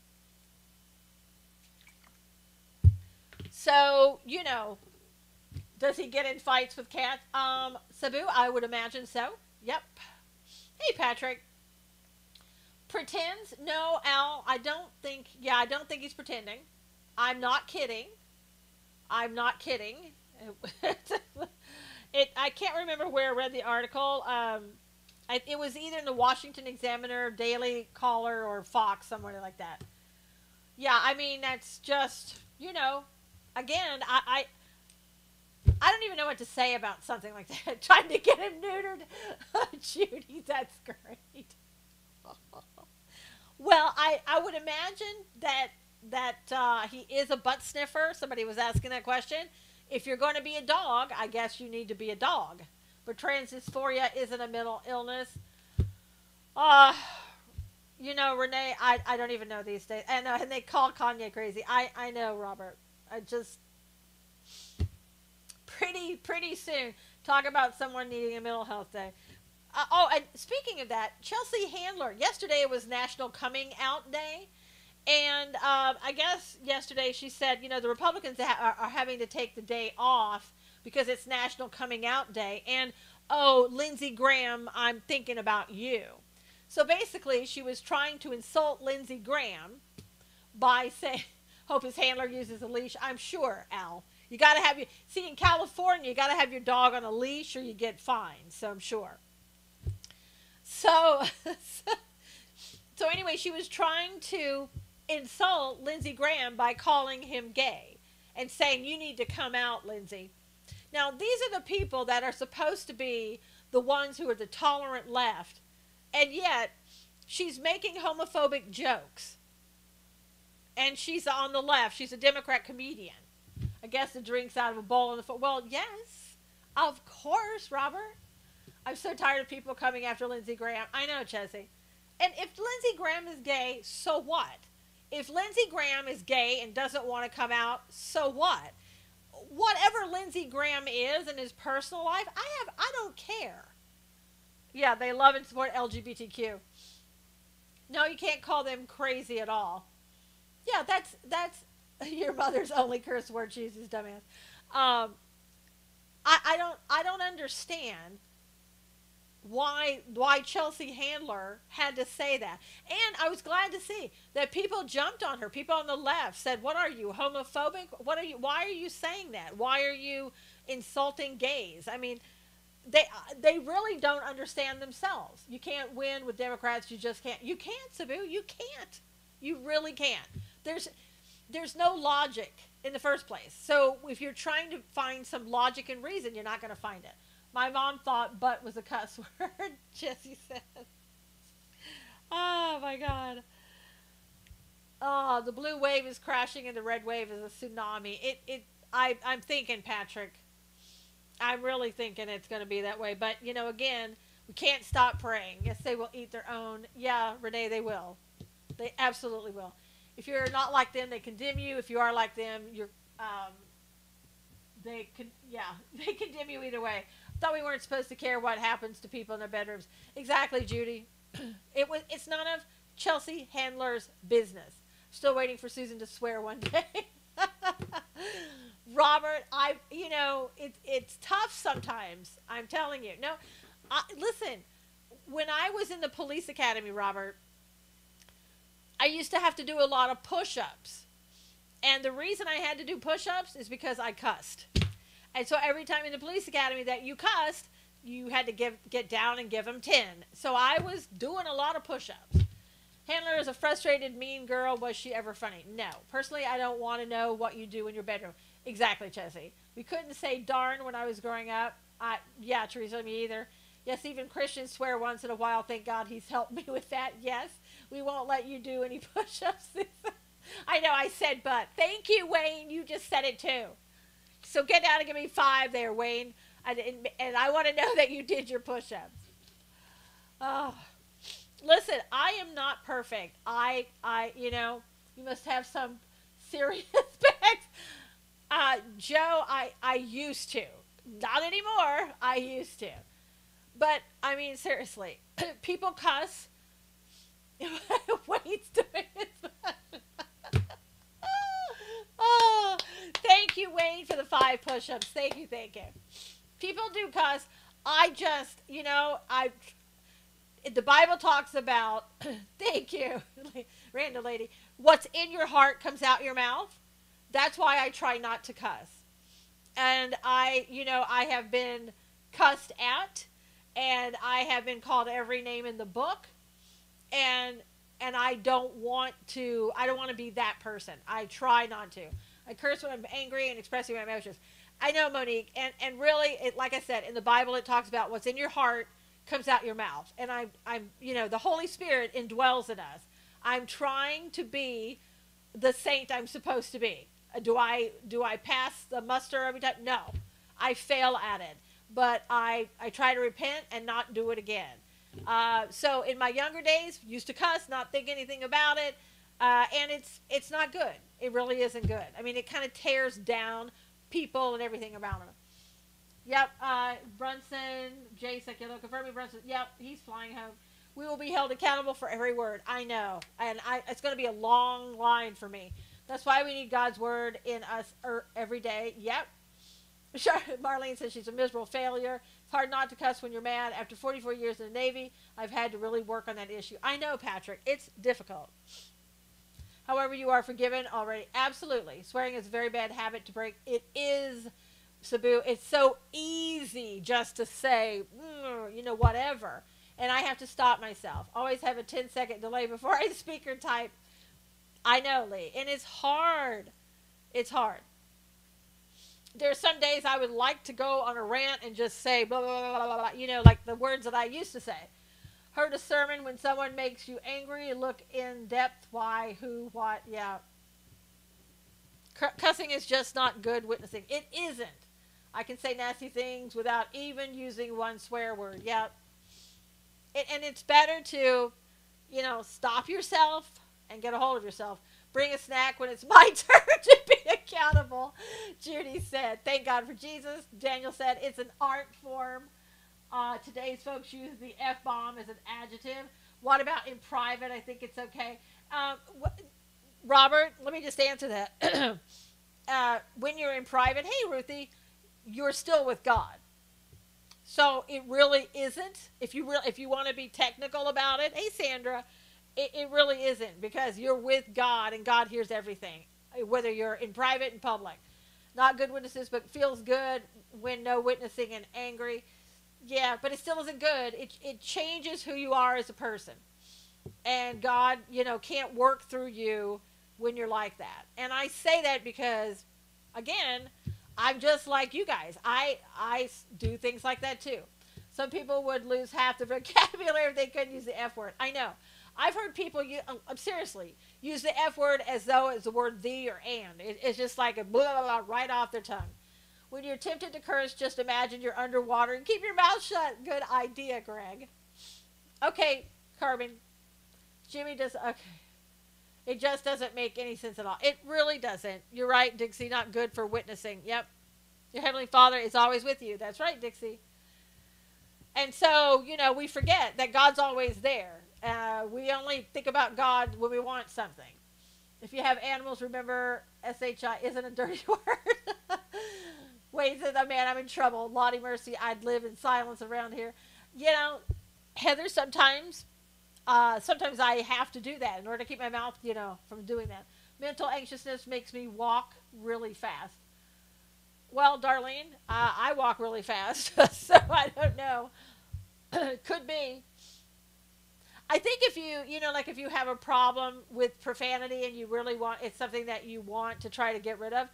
So, does he get in fights with cats? Sabu, I would imagine so. Yep. Hey, Patrick. Pretends? No, Al, I don't think, yeah, I don't think he's pretending. I'm not kidding. I'm not kidding. I can't remember where I read the article. It was either in the Washington Examiner, Daily Caller, or Fox, somewhere like that. Yeah, I mean, that's just, again, I don't even know what to say about something like that. Trying to get him neutered. Judy, that's great. Well, I would imagine that he is a butt sniffer. Somebody was asking that question. If you're going to be a dog, I guess you need to be a dog. But transdysphoria isn't a mental illness. Uh, Renee, I don't even know these days. And they call Kanye crazy. I know, Robert. I just pretty soon talk about someone needing a mental health day. And speaking of that, Chelsea Handler. Yesterday it was National Coming Out Day. And I guess yesterday she said, the Republicans are having to take the day off because it's National Coming Out Day. And, oh, Lindsey Graham, I'm thinking about you. So basically, she was trying to insult Lindsey Graham by saying, hope his handler uses a leash. I'm sure, Al. You got to have see, in California, you got to have your dog on a leash or you get fined. So I'm sure. So anyway, she was trying to insult Lindsey Graham by calling him gay and saying, you need to come out, Lindsey. Now, these are the people that are supposed to be the ones who are the tolerant left, and yet she's making homophobic jokes. And she's on the left. She's a Democrat comedian. I guess the drink's out of a bowl on the floor. Well, yes, of course, Robert. I'm so tired of people coming after Lindsey Graham. I know, Chelsea. And if Lindsey Graham is gay, so what? If Lindsey Graham is gay and doesn't want to come out, so what? Whatever Lindsey Graham is in his personal life, I don't care. Yeah, they love and support LGBTQ. No, you can't call them crazy at all. Yeah, that's your mother's only curse word. Jesus, dumbass. I don't understand why Chelsea Handler had to say that. And I was glad to see that people jumped on her. People on the left said, what are you, homophobic? Why are you saying that? Why are you insulting gays? I mean, they really don't understand themselves. You can't win with Democrats. You just can't. You can't, Sabu. You can't. You really can't. There's no logic in the first place. So if you're trying to find some logic and reason, you're not going to find it. My mom thought butt was a cuss word, Jesse said. Oh, my God. Oh, the blue wave is crashing and the red wave is a tsunami. I'm thinking, Patrick. I'm really thinking it's going to be that way. But, again, we can't stop praying. Yes, they will eat their own. Yeah, Renee, they will. They absolutely will. If you're not like them, they condemn you. If you are like them, they condemn you either way. Thought we weren't supposed to care what happens to people in their bedrooms. Exactly, Judy. It's none of Chelsea Handler's business. Still waiting for Susan to swear one day. Robert, it's tough sometimes. I'm telling you. No, listen. When I was in the police academy, Robert, I used to have to do a lot of push-ups. And the reason I had to do push-ups is because I cussed. And so every time in the police academy that you cussed, you had to get down and give them 10. So I was doing a lot of push-ups. Handler is a frustrated, mean girl. Was she ever funny? No. Personally, I don't want to know what you do in your bedroom. Exactly, Chelsea. We couldn't say darn when I was growing up. Yeah, Teresa, me either. Yes, even Christians swear once in a while. Thank God he's helped me with that. Yes, we won't let you do any push-ups. I know I said but. Thank you, Wayne. You just said it too. So get down and give me 5 there, Wayne. And I want to know that you did your push-ups. Oh, listen, I am not perfect. You must have some serious specs. Joe, I used to. Not anymore. I used to. But, I mean, seriously. People cuss. Wayne's doing his Oh, thank you, Wayne, for the 5 push-ups. Thank you. People do cuss. I just, The Bible talks about, thank you, random lady, what's in your heart comes out your mouth. That's why I try not to cuss. And I have been cussed at, and I have been called every name in the book, and I don't want to. I don't want to be that person. I try not to. I curse when I'm angry and expressing my emotions. I know, Monique, and really, like I said, in the Bible, it talks about what's in your heart comes out your mouth, and I'm the Holy Spirit indwells in us. I'm trying to be the saint I'm supposed to be. Do I pass the muster every time? No, I fail at it, but I try to repent and not do it again. So in my younger days, used to cuss, not think anything about it, and it's not good. It really isn't good. I mean, it kind of tears down people and everything around them. Yep, Brunson, Jay Seculo, confirming Brunson. Yep, he's flying home. We will be held accountable for every word. I know, and it's going to be a long line for me. That's why we need God's word in us every day. Yep. Marlene says she's a miserable failure. It's hard not to cuss when you're mad. After 44 years in the Navy, I've had to really work on that issue. I know, Patrick. It's difficult. However, you are forgiven already. Absolutely. Swearing is a very bad habit to break. It is, Sabu. It's so easy just to say, whatever. And I have to stop myself. Always have a 10-second delay before I speak or type. I know, Lee. And it's hard. It's hard. There's some days I would like to go on a rant and just say blah, blah, blah, blah, blah, like the words that I used to say. Heard a sermon, when someone makes you angry, look in depth, why, who, what, yeah. Cussing is just not good witnessing. It isn't. I can say nasty things without even using one swear word, yeah. And it's better to, stop yourself and get a hold of yourself. Bring a snack when it's my turn to be accountable, Judy said. Thank God for Jesus. Daniel said it's an art form. Today's folks use the F-bomb as an adjective. What about in private? I think it's okay. Robert, let me just answer that. When you're in private, hey, Ruthie, you're still with God. So it really isn't. If you want to be technical about it, hey, Sandra, it really isn't, because you're with God and God hears everything, whether you're in private and public. Not good witnesses, but feels good when no witnessing and angry. Yeah, but it still isn't good. It changes who you are as a person. And God, can't work through you when you're like that. And I say that because, again, I'm just like you guys. I do things like that too. Some people would lose half the vocabulary if they couldn't use the F word. I know. I've heard people, seriously, use the F word as though it's the word the or and. It's just like a blah, blah, blah, right off their tongue. When you're tempted to curse, just imagine you're underwater and keep your mouth shut. Good idea, Greg. Okay, Carbon. Jimmy does, okay. It just doesn't make any sense at all. It really doesn't. You're right, Dixie, not good for witnessing. Yep. Your Heavenly Father is always with you. That's right, Dixie. And so, we forget that God's always there. We only think about God when we want something. If you have animals, remember SHI isn't a dirty word. Wait, says, oh man, I'm in trouble. Lottie Mercy, I'd live in silence around here. Heather, sometimes I have to do that in order to keep my mouth, from doing that. Mental anxiousness makes me walk really fast. Well, Darlene, I walk really fast, so I don't know. Could be. I think if if you have a problem with profanity and you really it's something that you want to try to get rid of,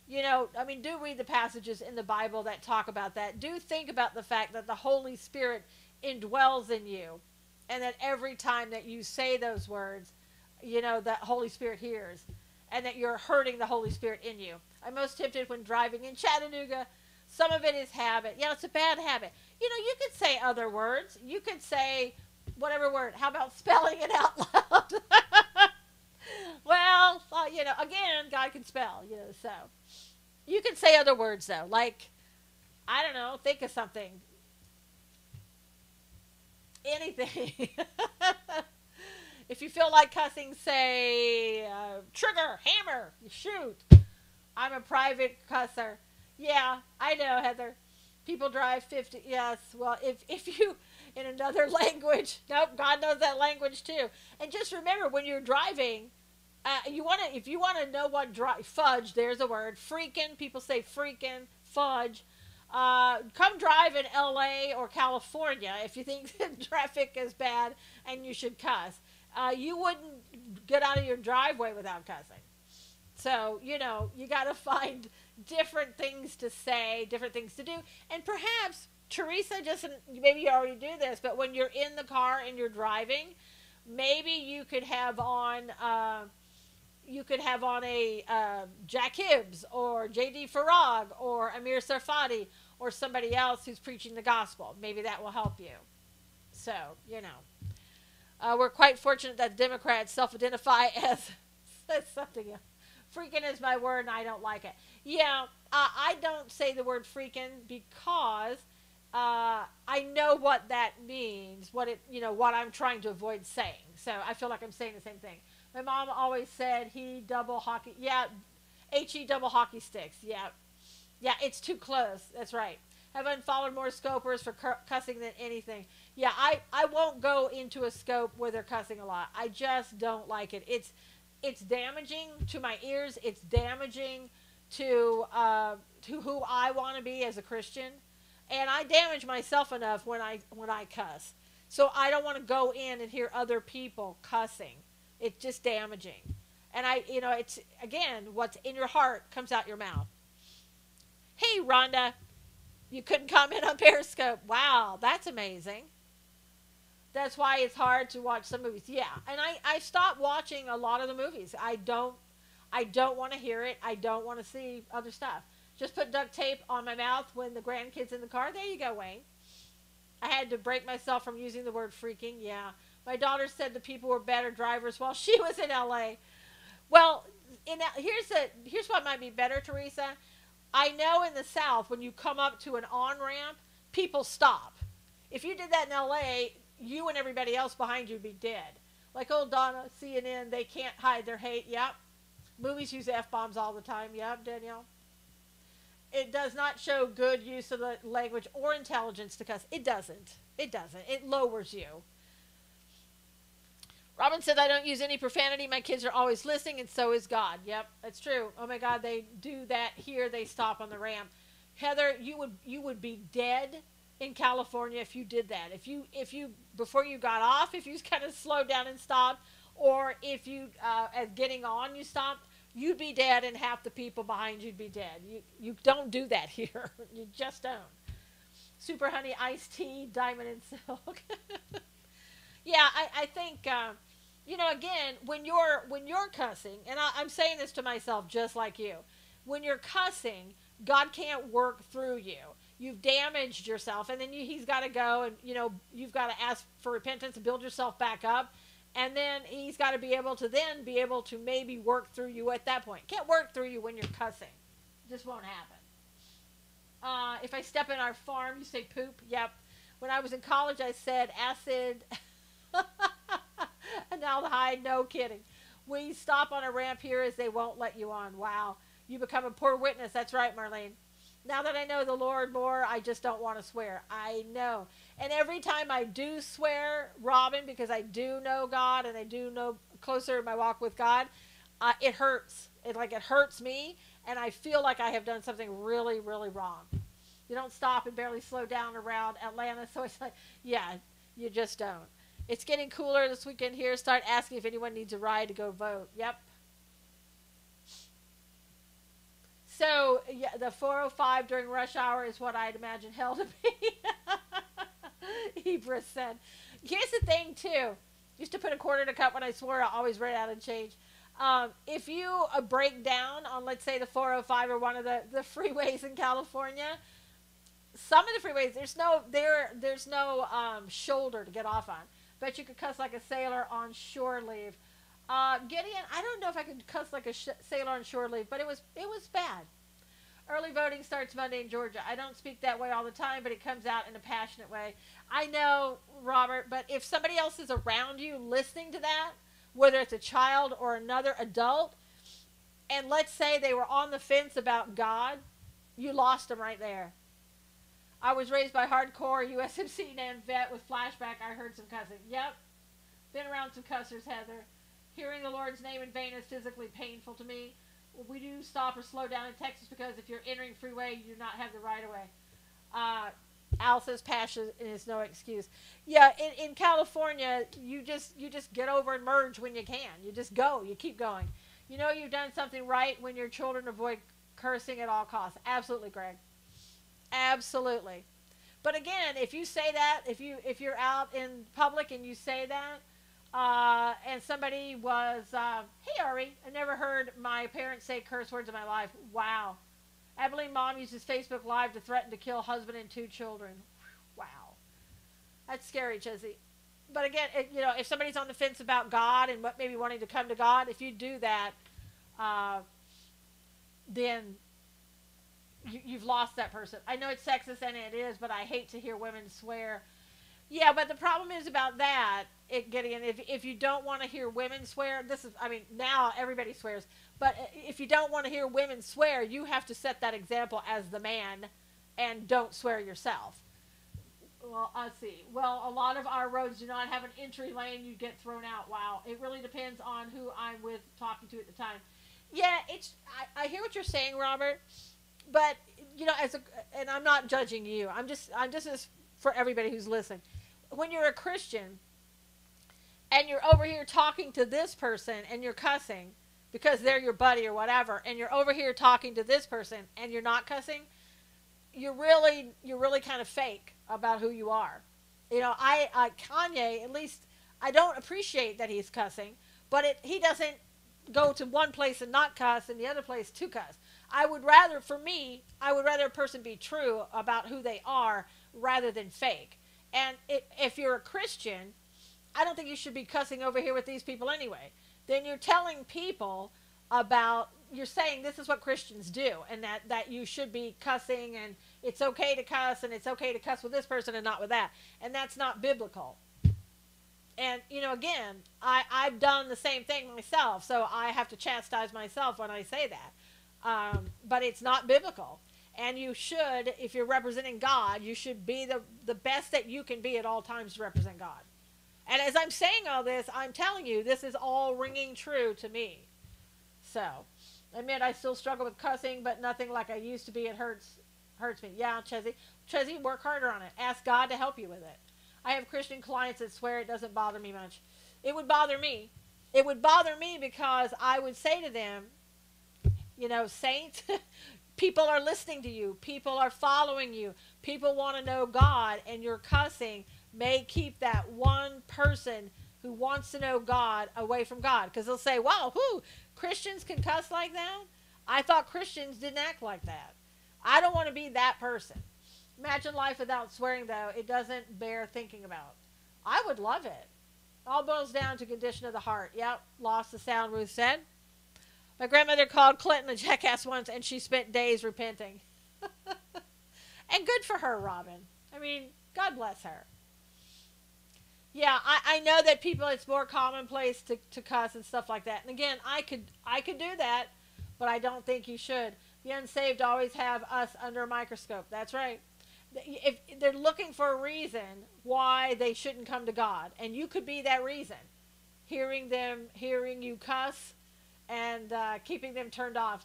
do read the passages in the Bible that talk about that. Do think about the fact that the Holy Spirit indwells in you, and that every time that you say those words, that Holy Spirit hears, and that you're hurting the Holy Spirit in you. I'm most tempted when driving in Chattanooga. Some of it is habit. Yeah, it's a bad habit. You could say other words. You could say whatever word. How about spelling it out loud? Well, again, God can spell, so. You can say other words, though. Like, I don't know, think of something. Anything. If you feel like cussing, say, trigger, hammer, shoot. I'm a private cusser. Yeah, I know, Heather. People drive 50. Yes, well, if in another language. Nope, God knows that language too. And just remember, when you're driving, if you want to know what fudge, there's a word. Freaking, people say freaking, fudge. Come drive in LA or California if you think the traffic is bad and you should cuss. You wouldn't get out of your driveway without cussing. So, you know, you got to find different things to say, different things to do. And perhaps, Teresa, just maybe you already do this, but when you're in the car and you're driving, maybe you could have on a Jack Hibbs or J.D. Farag or Amir Sarfati or somebody else who's preaching the gospel. Maybe that will help you. So, you know. We're quite fortunate that Democrats self-identify as something else. Freaking is my word and I don't like it. Yeah, I don't say the word freaking because I know what that means, what I'm trying to avoid saying. So I feel like I'm saying the same thing. My mom always said he double hockey. Yeah, HE double hockey sticks. Yeah. Yeah, it's too close. That's right. Have unfollowed more scopers for cussing than anything. Yeah, I won't go into a scope where they're cussing a lot. I just don't like it. It's damaging to my ears. It's damaging to who I want to be as a Christian. And I damage myself enough when I cuss. So I don't want to go in and hear other people cussing. It's just damaging. And it's, again, what's in your heart comes out your mouth. Hey, Rhonda, you couldn't comment on Periscope. Wow, that's amazing. That's why it's hard to watch some movies. Yeah, and I stopped watching a lot of the movies. I don't want to hear it. I don't want to see other stuff. Just put duct tape on my mouth when the grandkids in the car. There you go, Wayne. I had to break myself from using the word freaking. Yeah. My daughter said the people were better drivers while she was in LA. Well, here's what might be better, Teresa. I know in the South, when you come up to an on-ramp, people stop. If you did that in LA, you and everybody else behind you would be dead. Like old Donna, CNN, they can't hide their hate. Yep. Movies use F-bombs all the time. Yep, Danielle. It does not show good use of the language or intelligence to cuss. It doesn't. It doesn't. It lowers you. Robin said, I don't use any profanity. My kids are always listening, and so is God. Yep, that's true. Oh, my God, they do that here. They stop on the ramp. Heather, you would be dead in California if you did that. If you before you got off, if you kind of slowed down and stopped, or if you, at getting on, you stopped, you'd be dead and half the people behind you'd be dead. You don't do that here. You just don't. Super Honey, iced tea, diamond and silk. Yeah, I think, again, when you're cussing, and I'm saying this to myself just like you, when you're cussing, God can't work through you. You've damaged yourself, and then he's got to go and, you've got to ask for repentance and build yourself back up. And then he's got to be able to maybe work through you at that point. Can't work through you when you're cussing. Just won't happen. If I step in our farm, you say poop. Yep. When I was in college, I said acid. Analdehyde, no kidding. We stop on a ramp here as they won't let you on. Wow. You become a poor witness. That's right, Marlene. Now that I know the Lord more, I just don't want to swear. I know. And every time I do swear, Robin, because I do know God and I do know closer in my walk with God, it hurts. It hurts me, and I feel like I have done something really, really wrong. You don't stop and barely slow down around Atlanta, so it's like, yeah, you just don't. It's getting cooler this weekend here. Start asking if anyone needs a ride to go vote. Yep. So, yeah, the 405 during rush hour is what I'd imagine hell to be. Hebrew said. Here's the thing, too. Used to put a quarter in a cup when I swore. I always ran out of change. If you break down on, let's say, the 405 or one of the freeways in California, some of the freeways, there's no shoulder to get off on. Bet you could cuss like a sailor on shore leave. Gideon, I don't know if I could cuss like a sailor on shore leave, but it was bad. Early voting starts Monday in Georgia. I don't speak that way all the time, but it comes out in a passionate way. I know, Robert, but if somebody else is around you listening to that, whether it's a child or another adult, and let's say they were on the fence about God, you lost them right there. I was raised by hardcore USMC and vet with flashback. I heard some cussing. Yep. Been around some cussers, Heather. Hearing the Lord's name in vain is physically painful to me. We do stop or slow down in Texas because if you're entering freeway, you do not have the right of way. Al says passion is no excuse. Yeah, in California, you just get over and merge when you can. You just go. You keep going. You know you've done something right when your children avoid cursing at all costs. Absolutely, Greg. Absolutely. But again, if you say that, if you're out in public and you say that, and somebody was, hey Ari, I never heard my parents say curse words in my life. Wow. Abilene mom uses Facebook Live to threaten to kill husband and 2 children. Wow. That's scary, Chizzy. But again, if somebody's on the fence about God and what maybe wanting to come to God, if you do that, then you've lost that person. I know it's sexist, and it is, but I hate to hear women swear. Yeah, but the problem is about that, Gideon, if you don't want to hear women swear, now everybody swears, but if you don't want to hear women swear, you have to set that example as the man and don't swear yourself. Well, let's see. Well, a lot of our roads do not have an entry lane. You get thrown out. Wow. It really depends on who I'm with talking to at the time. Yeah, I hear what you're saying, Robert, but, and I'm not judging you. I'm just as for everybody who's listening. When you're a Christian and you're over here talking to this person and you're cussing because they're your buddy or whatever, and you're over here talking to this person and you're not cussing, you're really kind of fake about who you are. Kanye, at least I don't appreciate that he's cussing, but he doesn't go to one place and not cuss and the other place to cuss. I would rather a person be true about who they are rather than fake. And if you're a Christian, I don't think you should be cussing over here with these people anyway. Then you're telling people you're saying this is what Christians do, and that you should be cussing, and it's okay to cuss, and it's okay to cuss with this person and not with that. And that's not biblical. And, again, I've done the same thing myself, so I have to chastise myself when I say that. But it's not biblical. And you should, if you're representing God, you should be the best that you can be at all times to represent God. And as I'm saying all this, I'm telling you, this is all ringing true to me. So, admit I still struggle with cussing, but nothing like I used to be. It hurts me. Yeah, Chezzy, work harder on it. Ask God to help you with it. I have Christian clients that swear. It doesn't bother me much. It would bother me. It would bother me because I would say to them, saints, people are listening to you. People are following you. People want to know God, and your cussing may keep that one person who wants to know God away from God. Because they'll say, wow, Christians can cuss like that? I thought Christians didn't act like that. I don't want to be that person. Imagine life without swearing, though. It doesn't bear thinking about. I would love it. All boils down to condition of the heart. Yep, lost the sound, Ruth said. My grandmother called Clinton a jackass once, and she spent days repenting. And good for her, Robin. I mean, God bless her. Yeah, I know that people, it's more commonplace to cuss and stuff like that. And again, I could do that, but I don't think you should. The unsaved always have us under a microscope. That's right. If they're looking for a reason why they shouldn't come to God, and you could be that reason. Hearing you cuss and keeping them turned off.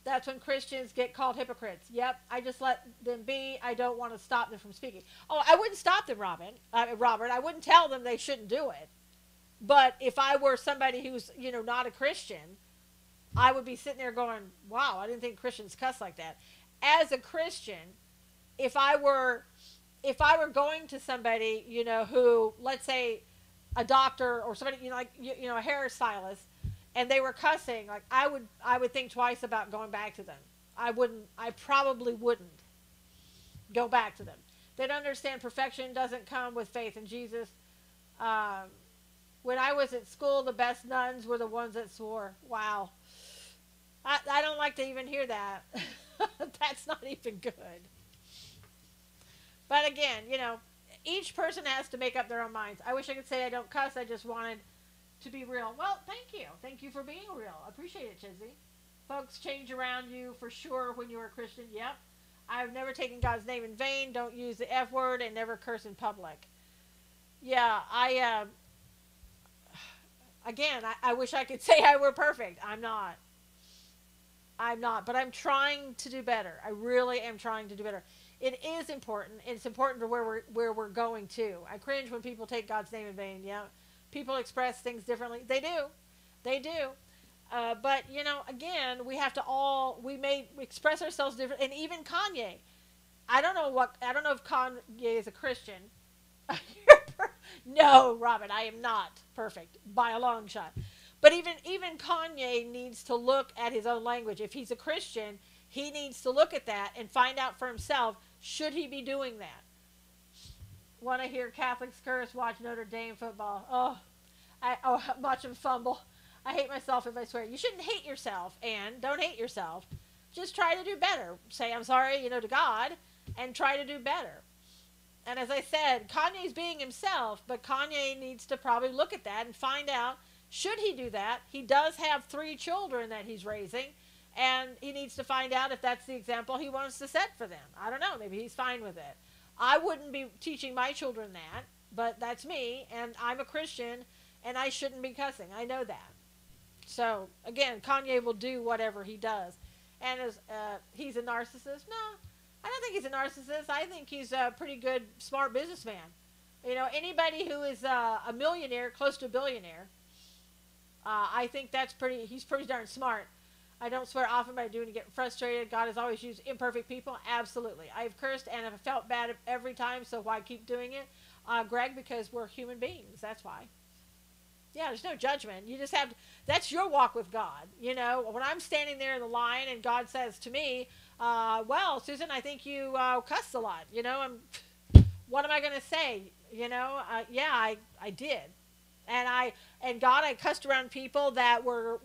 That's when Christians get called hypocrites. Yep, I just let them be. I don't want to stop them from speaking. Oh, I wouldn't stop them, Robert. I wouldn't tell them they shouldn't do it. But if I were somebody who's, not a Christian, I would be sitting there going, wow, I didn't think Christians cuss like that. As a Christian, if I were going to somebody, who, let's say, a doctor or somebody, a hairstylist, and they were cussing, like I would think twice about going back to them. I probably wouldn't go back to them. They don't understand perfection doesn't come with faith in Jesus. When I was at school, the best nuns were the ones that swore. Wow. I don't like to even hear that. That's not even good. But again, each person has to make up their own minds. I wish I could say I don't cuss. I just wanted to be real. Well, thank you. Thank you for being real. I appreciate it, Chizzy. Folks change around you for sure when you're a Christian. Yep. I've never taken God's name in vain. Don't use the F word and never curse in public. Yeah, again, I wish I could say I were perfect. I'm not. I'm not, but I'm trying to do better. I really am trying to do better. It is important. It's important for where we're going to. I cringe when people take God's name in vain. Yeah, people express things differently. They do, they do. But again, we have to all we express ourselves different. And even Kanye, I don't know if Kanye is a Christian. No, Robin, I am not perfect by a long shot. But even Kanye needs to look at his own language. If he's a Christian, he needs to look at that and find out for himself, should he be doing that? Want to hear Catholics curse, watch Notre Dame football. Watch them fumble. I hate myself if I swear. You shouldn't hate yourself, and don't hate yourself. Just try to do better. Say I'm sorry, to God, and try to do better. And as I said, Kanye's being himself, but Kanye needs to probably look at that and find out, should he do that? He does have 3 children that he's raising, and he needs to find out if that's the example he wants to set for them. I don't know. Maybe he's fine with it. I wouldn't be teaching my children that, but that's me, and I'm a Christian, and I shouldn't be cussing. I know that. So, again, Kanye will do whatever he does. And as he's a narcissist? No, I don't think he's a narcissist. I think he's a pretty good, smart businessman. Anybody who is a millionaire, close to a billionaire, I think he's pretty darn smart. I don't swear often, but I do when I get frustrated. God has always used imperfect people. Absolutely. I've cursed and I've felt bad every time, so why keep doing it? Greg, because we're human beings. That's why. Yeah, there's no judgment. You just have to, that's your walk with God. When I'm standing there in the line and God says to me, well, Susan, I think you cussed a lot. What am I going to say? Yeah, I did. And God, I cussed around people that were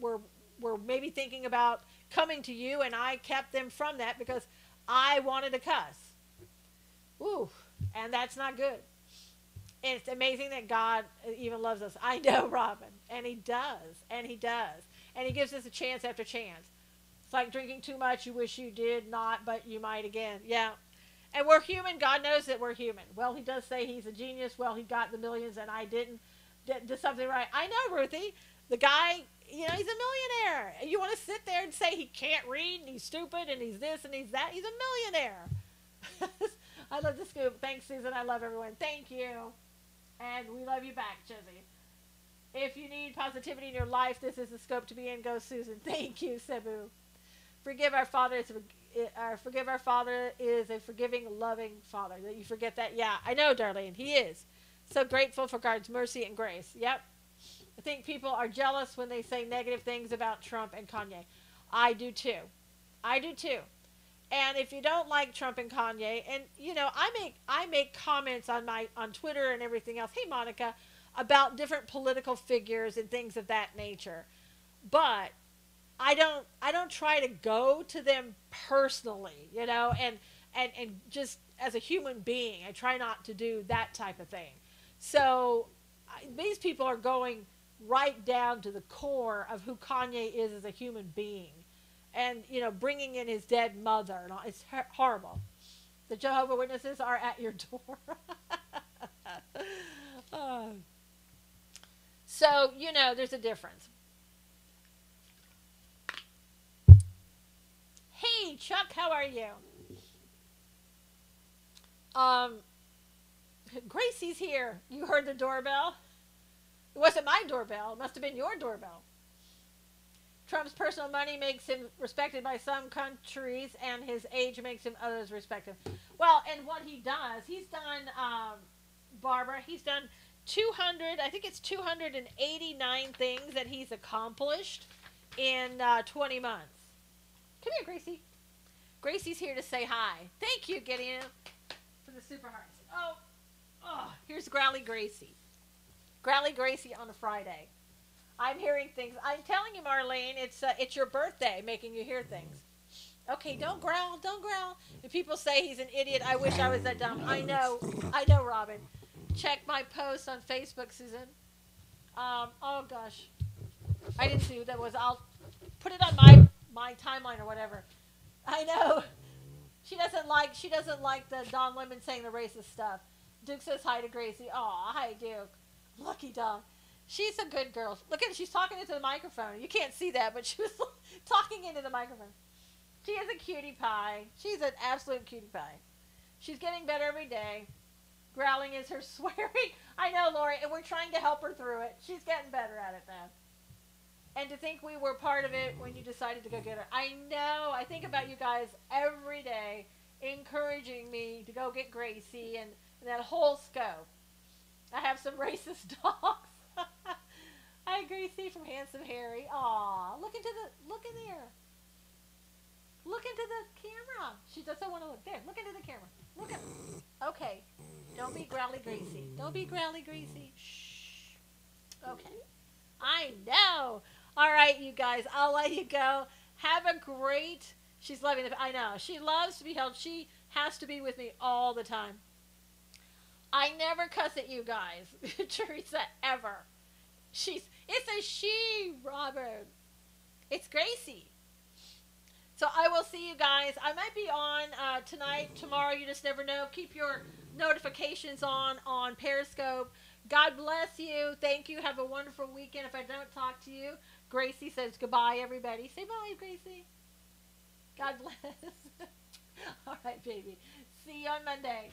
maybe thinking about coming to you, and I kept them from that because I wanted to cuss. Ooh, and that's not good. And it's amazing that God even loves us. I know, Robin. And he does. And he does. And he gives us a chance after chance. It's like drinking too much. You wish you did not, but you might again. Yeah. And we're human. God knows that we're human. Well, he does say he's a genius. Well, he got the millions and I didn't. Did something right. I know, Ruthie. The guy, he's a millionaire. You want to sit there and say he can't read and he's stupid and he's this and he's that. He's a millionaire. I love the scoop. Thanks, Susan. I love everyone. Thank you. And we love you back, Chizzy. If you need positivity in your life, this is the scope to be in. Go, Susan. Thank you, Cebu. Forgive our Father is a forgiving, loving Father. That you forget that? Yeah, I know, Darlene. He is. So grateful for God's mercy and grace. Yep. I think people are jealous when they say negative things about Trump and Kanye. I do too. I do too. And if you don't like Trump and Kanye, and I make comments on Twitter and everything else. Hey, Monica, about different political figures and things of that nature. But I don't try to go to them personally, and just as a human being, I try not to do that type of thing. So these people are going right down to the core of who Kanye is as a human being. And, bringing in his dead mother. And all, it's horrible. The Jehovah's Witnesses are at your door. So, there's a difference. Hey, Chuck, how are you? Gracie's here. You heard the doorbell? It wasn't my doorbell. It must have been your doorbell. Trump's personal money makes him respected by some countries, and his age makes him others respected. Well, and what he does, he's done, Barbara, he's done 289 things that he's accomplished in 20 months. Come here, Gracie. Gracie's here to say hi. Thank you, Gideon, for the super hearts. Here's Growly Gracie. Growly Gracie on a Friday. I'm hearing things. I'm telling you, Marlene, it's your birthday making you hear things. Okay, don't growl, don't growl. If people say he's an idiot, I wish I was that dumb. I know, Robin. Check my post on Facebook, Susan. Oh gosh, I didn't see who that was. I'll put it on my timeline or whatever. I know. She doesn't like the Don Lemon saying the racist stuff. Duke says hi to Gracie. Aw, hi Duke. Lucky dog. She's a good girl. Look at, she's talking into the microphone. You can't see that, but she was talking into the microphone. She is a cutie pie. She's an absolute cutie pie. She's getting better every day. Growling is her swearing. I know, Lori, and we're trying to help her through it. She's getting better at it now. And to think we were part of it when you decided to go get her. I know. I think about you guys every day, encouraging me to go get Gracie and that whole scope. I have some racist dogs. Hi, Gracie from Handsome Harry. Aw, look in there. Look into the camera. She doesn't want to look. There, look into the camera. Look at. Okay. Don't be growly, Gracie. Don't be growly, Gracie. Shh. Okay. I know. All right, you guys. I'll let you go. Have a great. She's loving it. I know. She loves to be held. She has to be with me all the time. I never cuss at you guys, Teresa, ever. It's a she, Robert. It's Gracie. So I will see you guys. I might be on tonight, tomorrow. You just never know. Keep your notifications on Periscope. God bless you. Thank you. Have a wonderful weekend. If I don't talk to you, Gracie says goodbye, everybody. Say bye, Gracie. God bless. All right, baby. See you on Monday.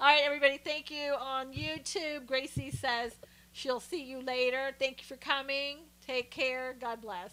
All right, everybody. Thank you on YouTube. Gracie says she'll see you later. Thank you for coming. Take care. God bless.